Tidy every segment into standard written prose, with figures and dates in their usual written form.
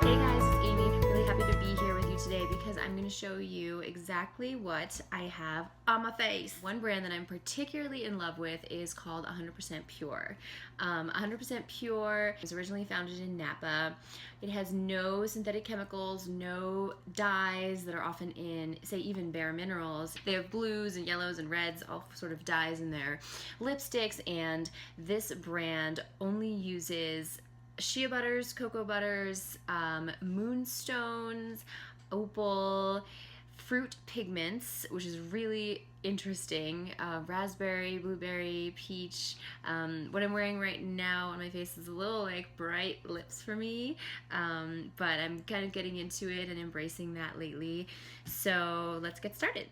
Hey guys, it's Amy. Really happy to be here with you today because I'm going to show you exactly what I have on my face. One brand that I'm particularly in love with is called 100% Pure. 100% Pure was originally founded in Napa. It has no synthetic chemicals, no dyes that are often in, say, even bare minerals. They have blues and yellows and reds, all sort of dyes in their lipsticks, and this brand only uses shea butters, cocoa butters, moonstones, opal, fruit pigments, which is really interesting, raspberry, blueberry, peach. What I'm wearing right now on my face is a little like bright lips for me, but I'm kind of getting into it and embracing that lately. So let's get started.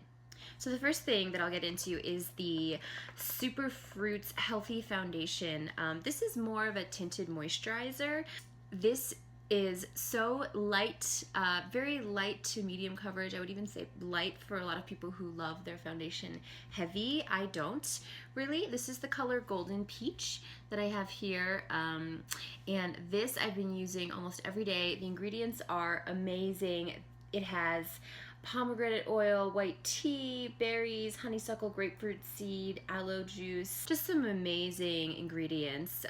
So the first thing that I'll get into is the Super Fruits Healthy Foundation. This is more of a tinted moisturizer. This is so light, very light to medium coverage. I would even say light for a lot of people who love their foundation heavy. I don't really. This is the color Golden Peach that I have here. And this I've been using almost every day. The ingredients are amazing. It has pomegranate oil, white tea, berries, honeysuckle, grapefruit seed, aloe juice, just some amazing ingredients.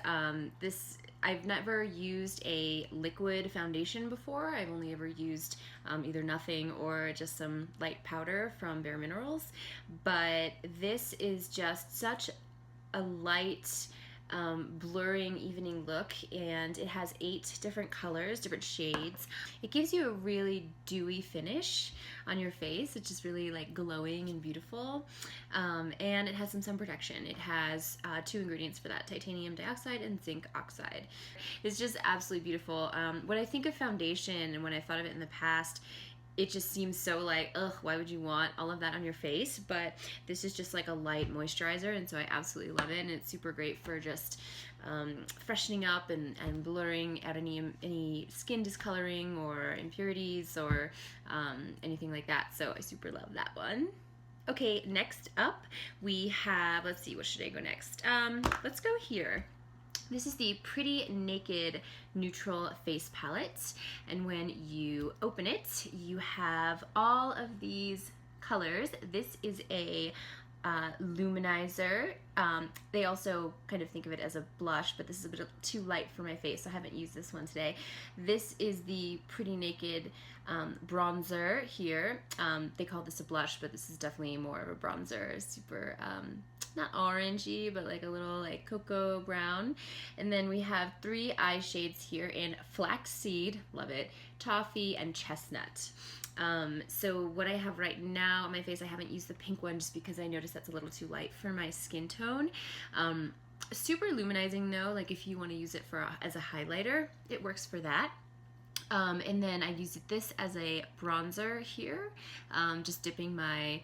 I've never used a liquid foundation before. I've only ever used either nothing or just some light powder from Bare Minerals, but this is just such a light, blurring evening look, and it has 8 different colors, different shades. It gives you a really dewy finish on your face. It's just really like glowing and beautiful, and it has some sun protection. It has 2 ingredients for that, titanium dioxide and zinc oxide. It's just absolutely beautiful. When I think of foundation and when I thought of it in the past, it just seems so like, ugh, why would you want all of that on your face? But this is just like a light moisturizer, and so I absolutely love it, and it's super great for just freshening up and blurring out any skin discoloring or impurities or anything like that. So I super love that one. Okay, next up we have, let's see, what should I go next? Let's go here. This is the Pretty Naked Neutral Face Palette, and when you open it, you have all of these colors. This is a Luminizer. They also kind of think of it as a blush, but this is a bit too light for my face, so I haven't used this one today. This is the Pretty Naked bronzer here. They call this a blush, but this is definitely more of a bronzer. Super not orangey, but like a little like cocoa brown. And then we have 3 eye shades here in flaxseed, love it, toffee, and chestnut. So what I have right now on my face, I haven't used the pink one just because I noticed that's a little too light for my skin tone. Super luminizing though, like if you want to use it for as a highlighter, it works for that. And then I used this as a bronzer here, just dipping my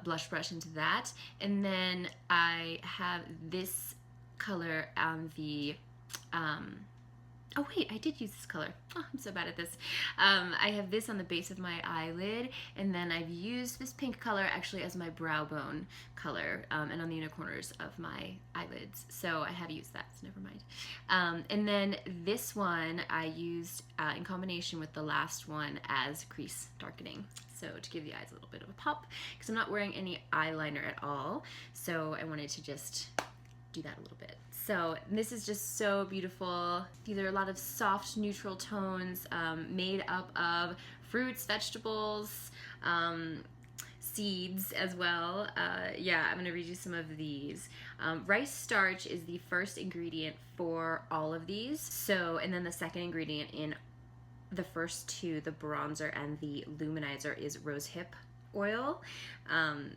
blush brush into that, and then I have this color on the oh wait, I did use this color. Oh, I'm so bad at this. I have this on the base of my eyelid, and then I've used this pink color actually as my brow bone color, and on the inner corners of my eyelids. So I have used that, so never mind. And then this one I used in combination with the last one as crease darkening. So to give the eyes a little bit of a pop, because I'm not wearing any eyeliner at all. So I wanted to just do that a little bit. So this is just so beautiful. These are a lot of soft neutral tones made up of fruits, vegetables, seeds as well. Yeah, I'm gonna read you some of these. Rice starch is the first ingredient for all of these. So, and then the second ingredient in the first 2, the bronzer and the luminizer, is rosehip oil.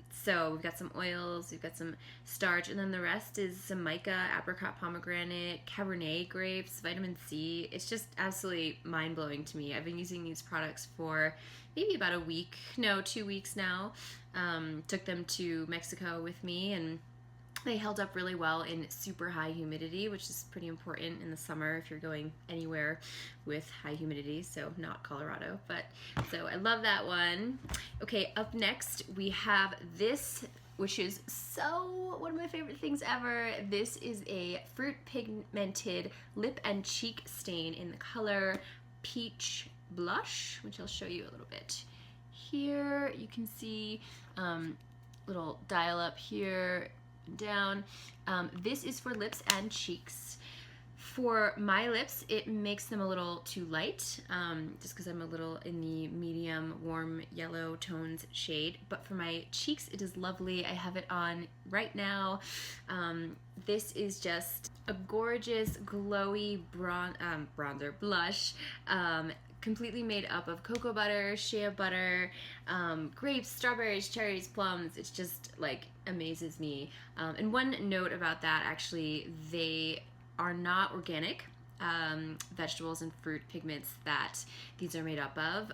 So we've got some oils, we've got some starch, and then the rest is some mica, apricot, pomegranate, cabernet grapes, vitamin C. It's just absolutely mind-blowing to me. I've been using these products for maybe about a week, no, 2 weeks now. Took them to Mexico with me, and they held up really well in super high humidity, which is pretty important in the summer if you're going anywhere with high humidity, so not Colorado, but so I love that one. Okay, up next we have this, which is so one of my favorite things ever. This is a fruit pigmented lip and cheek stain in the color Peach Blush, which I'll show you a little bit. Here you can see little dial up here and down. This is for lips and cheeks. For my lips, it makes them a little too light, just because I'm a little in the medium warm yellow tones shade. But for my cheeks, it is lovely. I have it on right now. This is just a gorgeous, glowy bronzer blush, completely made up of cocoa butter, shea butter, grapes, strawberries, cherries, plums. It's just like amazes me. And one note about that, actually, they are not organic vegetables and fruit pigments that these are made up of.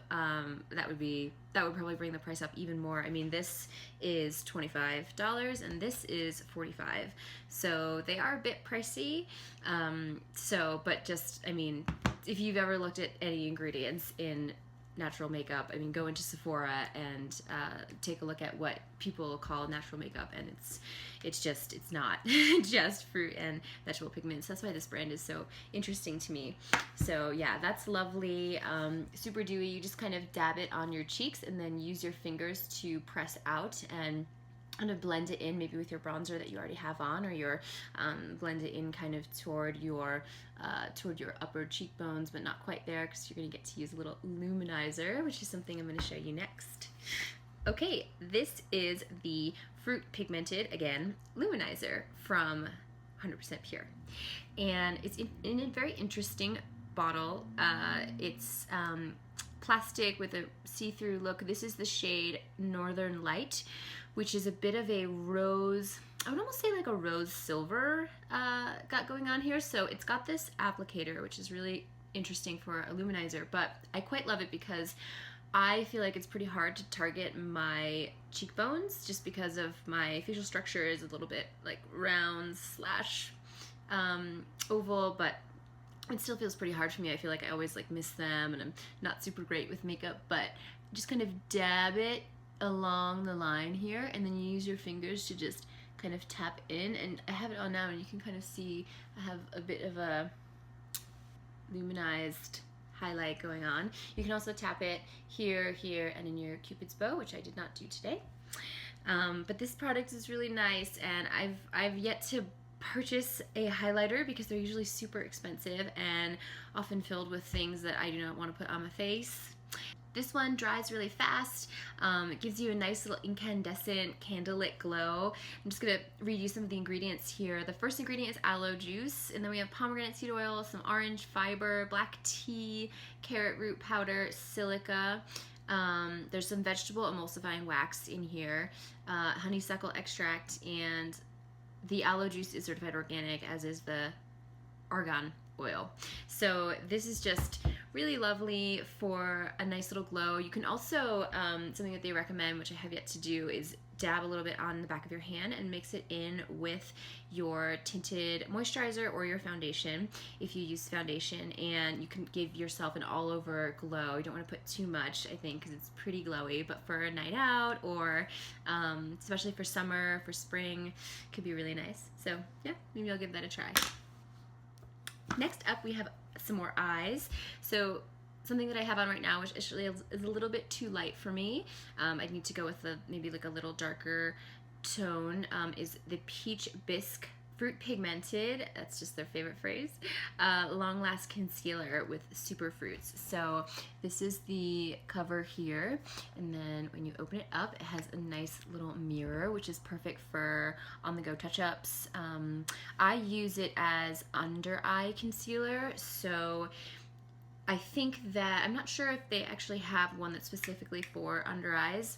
That would probably bring the price up even more. I mean, this is $25 and this is $45, so they are a bit pricey. But just, I mean, if you've ever looked at any ingredients in natural makeup, I mean, go into Sephora and take a look at what people call natural makeup, and it's not just fruit and vegetable pigments. That's why this brand is so interesting to me. So yeah, that's lovely. Super dewy. You just kind of dab it on your cheeks and then use your fingers to press out and kind of blend it in, maybe with your bronzer that you already have on, or your blend it in kind of toward your upper cheekbones, but not quite there, because you're going to get to use a little luminizer, which is something I'm going to show you next. Okay, this is the Fruit Pigmented, again, luminizer from 100% Pure, and it's in a very interesting bottle. It's plastic with a see-through look. This is the shade Northern Light, which is a bit of a rose, I would almost say like a rose silver got going on here. So it's got this applicator, which is really interesting for a luminizer, but I quite love it because I feel like it's pretty hard to target my cheekbones just because of my facial structure is a little bit like round slash oval, but it still feels pretty hard for me. I feel like I always like miss them, and I'm not super great with makeup, but just kind of dab it along the line here, and then you use your fingers to just kind of tap in. And I have it on now, and you can kind of see I have a bit of a luminized highlight going on. You can also tap it here, here, and in your Cupid's bow, which I did not do today. But this product is really nice, and I've yet to purchase a highlighter because they're usually super expensive and often filled with things that I do not want to put on my face. This one dries really fast. It gives you a nice little incandescent candlelit glow. I'm just gonna read you some of the ingredients here. The first ingredient is aloe juice, and then we have pomegranate seed oil, some orange fiber, black tea, carrot root powder, silica. There's some vegetable emulsifying wax in here, honeysuckle extract, and the aloe juice is certified organic, as is the argan oil. So this is just really lovely for a nice little glow. You can also, something that they recommend, which I have yet to do, is dab a little bit on the back of your hand and mix it in with your tinted moisturizer or your foundation if you use foundation, and you can give yourself an all over glow. You don't want to put too much, I think, because it's pretty glowy, but for a night out, or especially for summer, for spring, could be really nice. So yeah, maybe I'll give that a try. Next up, we have some more eyes. So something that I have on right now, which actually is a little bit too light for me, I need to go with maybe like a little darker tone, is the Peach Bisque Fruit Pigmented, that's just their favorite phrase, Long Last Concealer with Super Fruits. So this is the cover here, and then when you open it up, it has a nice little mirror, which is perfect for on-the-go touch-ups. I use it as under-eye concealer, so I think that, I'm not sure if they actually have one that's specifically for under eyes.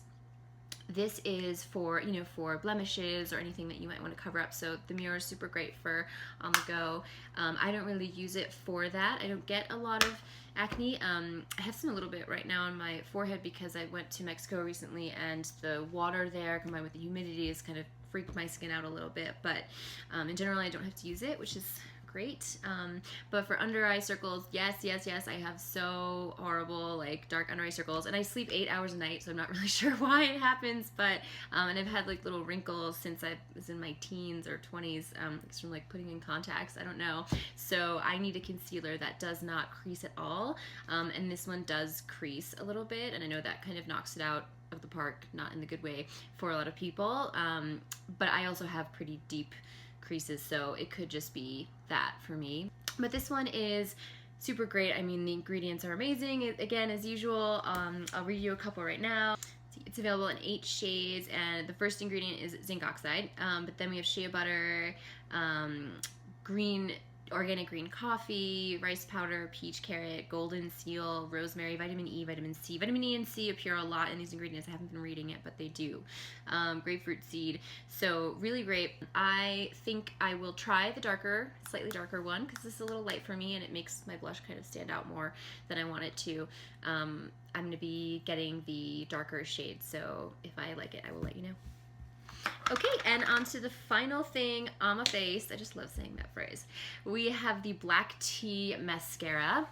This is for, you know, for blemishes or anything that you might want to cover up. So the mirror is super great for on the go. I don't really use it for that. I don't get a lot of acne. I have some a little bit right now on my forehead because I went to Mexico recently, and the water there combined with the humidity has kind of freaked my skin out a little bit. But in general, I don't have to use it, which is great. But for under eye circles, yes, I have so horrible like dark under eye circles, and I sleep 8 hours a night, so I'm not really sure why it happens, but and I've had like little wrinkles since I was in my teens or 20s, from like putting in contacts, I don't know. So I need a concealer that does not crease at all, and this one does crease a little bit, and I know that kind of knocks it out of the park, not in the good way for a lot of people, but I also have pretty deep creases, so it could just be that for me. But this one is super great. I mean, the ingredients are amazing, again, as usual. I'll read you a couple right now. It's available in 8 shades, and the first ingredient is zinc oxide, but then we have shea butter, organic green coffee, rice powder, peach carrot, golden seal, rosemary, vitamin E, vitamin C. Vitamin E and C appear a lot in these ingredients. I haven't been reading it, but they do. Grapefruit seed. So really great. I think I will try the slightly darker one, because this is a little light for me and it makes my blush kind of stand out more than I want it to. I'm going to be getting the darker shade, so if I like it, I will let you know. Okay, and on to the final thing on my face. I just love saying that phrase. We have the Black Tea Mascara,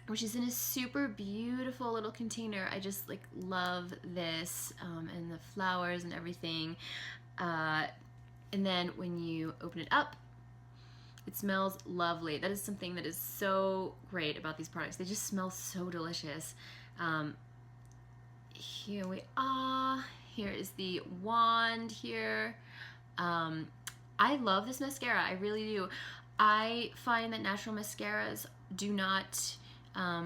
which is in a super beautiful little container. I just like love this, and the flowers and everything. And then when you open it up, it smells lovely. That is something that is so great about these products. They just smell so delicious. Here we are. Here is the wand here. I love this mascara, I really do. I find that natural mascaras do not, I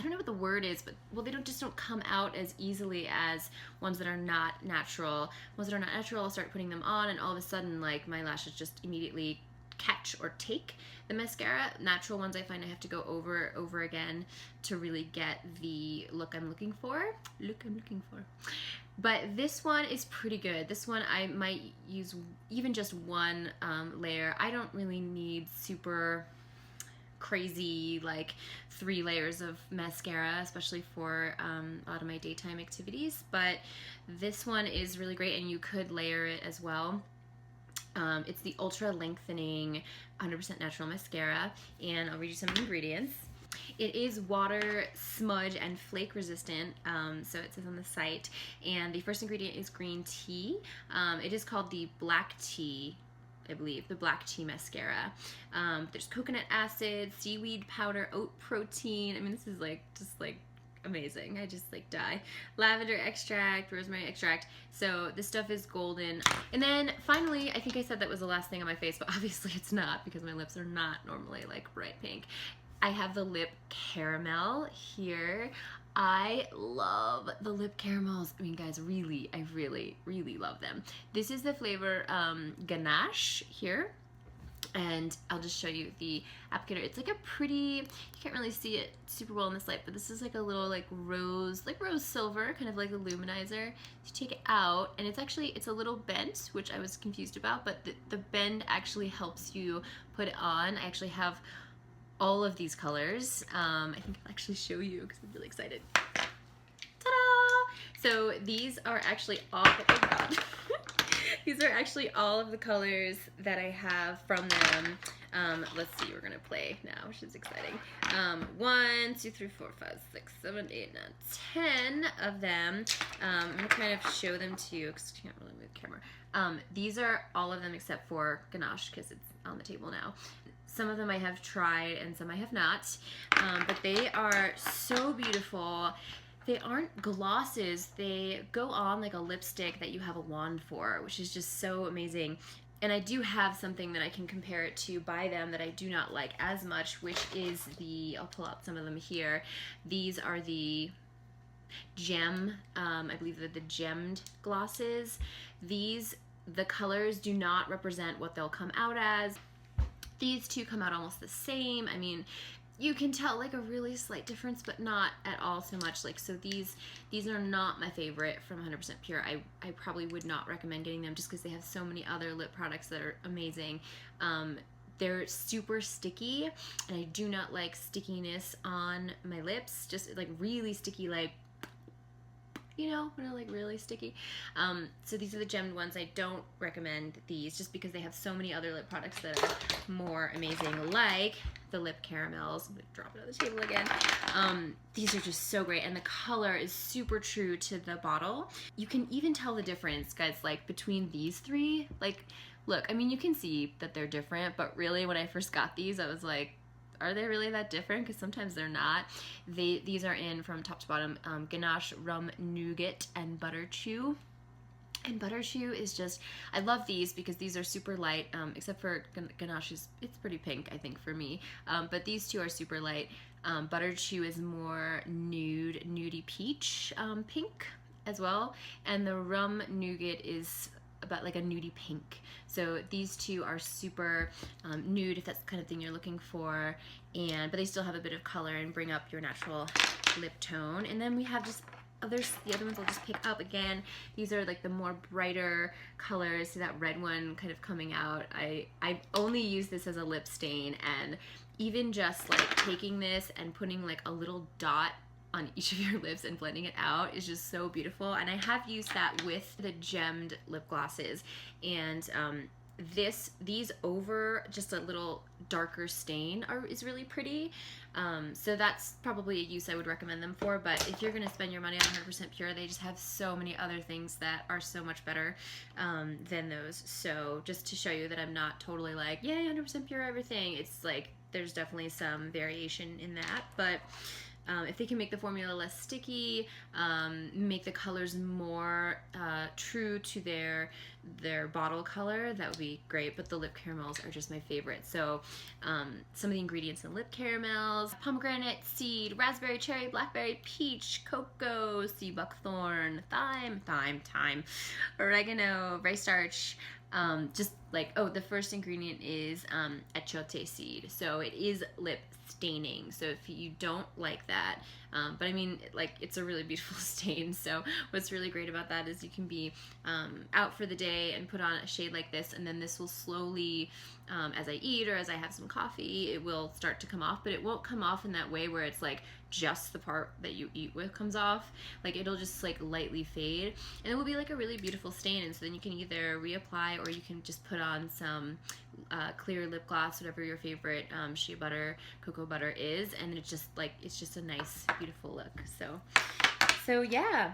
don't know what the word is, but well, they just don't come out as easily as ones that are not natural. Ones that are not natural, I'll start putting them on, and all of a sudden, like, my lashes just immediately catch or take the mascara. Natural ones, I find I have to go over again to really get the look I'm looking for. But this one is pretty good. This one I might use even just one layer. I don't really need super crazy like 3 layers of mascara, especially for a lot of my daytime activities. But this one is really great, and you could layer it as well. It's the Ultra Lengthening 100% Natural Mascara, and I'll read you some ingredients. It is water, smudge, and flake resistant, so it says on the site. And the first ingredient is green tea. It is called the Black Tea, I believe, the Black Tea Mascara. There's coconut acid, seaweed powder, oat protein. I mean, this is like just like amazing. I just like die. Lavender extract, rosemary extract. So this stuff is golden. And then finally, I think I said that was the last thing on my face, but obviously it's not, because my lips are not normally like bright pink. I have the lip caramel here. I love the lip caramels. I mean, guys, really, I really love them. This is the flavor Ganache here. And I'll just show you the applicator. It's like a pretty, you can't really see it super well in this light, but this is like a little like rose silver, kind of like a luminizer. You take it out, and it's a little bent, which I was confused about, but the bend actually helps you put it on. I actually have all of these colors. I think I'll actually show you because I'm really excited. Ta-da! So these are actually all, oh God. These are actually all of the colors that I have from them. Let's see, we're gonna play now, which is exciting. 1, 2, 3, 4, 5, 6, 7, 8, 9, 10 of them. I'm gonna kind of show them to you because I can't really move the camera. These are all of them except for Ganache, because it's on the table now. Some of them I have tried and some I have not, but they are so beautiful. They aren't glosses, they go on like a lipstick that you have a wand for, which is just so amazing. And I do have something that I can compare it to by them that I do not like as much, which is I'll pull out some of them here. These are the gem, I believe they're the gemmed glosses. The colors do not represent what they'll come out as. These two come out almost the same. I mean, you can tell like a really slight difference, but not at all so much. Like, so these are not my favorite from 100% Pure. I probably would not recommend getting them just because they have so many other lip products that are amazing. They're super sticky, and I do not like stickiness on my lips. Just like really sticky, like you know, when they're like really sticky. So these are the gemmed ones. I don't recommend these just because they have so many other lip products that are more amazing, like the lip caramels. I'm gonna drop it on the table again. These are just so great, and the color is super true to the bottle. You can even tell the difference, guys, like between these three. Like, look, I mean, you can see that they're different, but really when I first got these, I was like, are they really that different? Because sometimes they're not. These are in, from top to bottom, ganache, rum, nougat, and butter chew. And butter chew is just, I love these because these are super light, except for ganache it's pretty pink, I think, for me. But these two are super light. Butter chew is more nudie peach pink as well. And the rum nougat is about like a nudie pink. So these two are super nude, if that's the kind of thing you're looking for, but they still have a bit of color and bring up your natural lip tone. And then we have just the other ones I'll just pick up again. These are like the more brighter colors. See that red one kind of coming out. I only use this as a lip stain, and even just like taking this and putting like a little dot on each of your lips and blending it out is just so beautiful. And I have used that with the gemmed lip glosses, and these over just a little darker stain is really pretty. So that's probably a use I would recommend them for. But if you're gonna spend your money on 100% pure, they just have so many other things that are so much better than those. So just to show you that I'm not totally like, yay, 100% pure everything. It's like there's definitely some variation in that, but if they can make the formula less sticky, make the colors more true to their bottle color, that would be great. But the lip caramels are just my favorite. So some of the ingredients in lip caramels: pomegranate seed, raspberry, cherry, blackberry, peach, cocoa, sea buckthorn, thyme, oregano, rice starch. Just like, oh, the first ingredient is echote seed, so it is lip staining. So if you don't like that, but I mean, like, it's a really beautiful stain. So what's really great about that is you can be out for the day and put on a shade like this, and then this will slowly, as I eat or as I have some coffee, it will start to come off. But it won't come off in that way where it's like just the part that you eat with comes off. Like, it'll just like lightly fade, and it will be like a really beautiful stain. And so then you can either reapply, or you can just put on some clear lip gloss, whatever your favorite shea butter, cocoa butter is, and it's just like, it's just a nice, beautiful look. So yeah,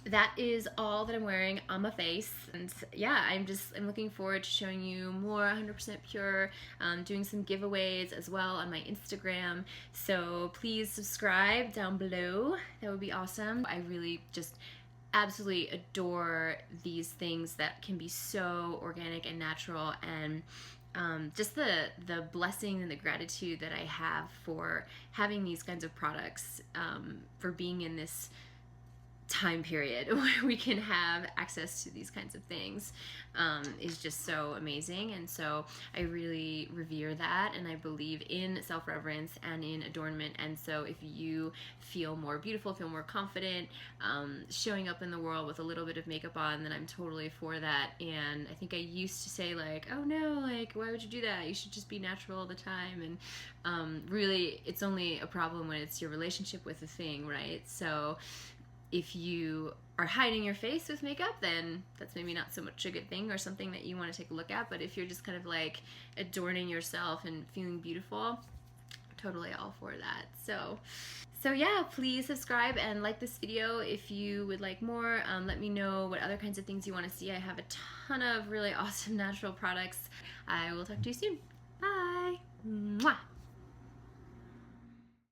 that is all that I'm wearing on my face. And yeah, I'm looking forward to showing you more 100% pure, doing some giveaways as well on my Instagram. So please subscribe down below. That would be awesome. I really just absolutely adore these things that can be so organic and natural, and just the blessing and the gratitude that I have for having these kinds of products, for being in this time period where we can have access to these kinds of things, is just so amazing. And so I really revere that, and I believe in self-reverence and in adornment. And so if you feel more beautiful, feel more confident, showing up in the world with a little bit of makeup on, then I'm totally for that. And I think I used to say like, oh no, like, why would you do that? You should just be natural all the time. And really, it's only a problem when it's your relationship with the thing, right? So if you are hiding your face with makeup, then that's maybe not so much a good thing, or something that you want to take a look at. But if you're just kind of like adorning yourself and feeling beautiful, totally all for that. So yeah, please subscribe and like this video if you would like more. Let me know what other kinds of things you want to see. I have a ton of really awesome natural products. I will talk to you soon. Bye. Mwah.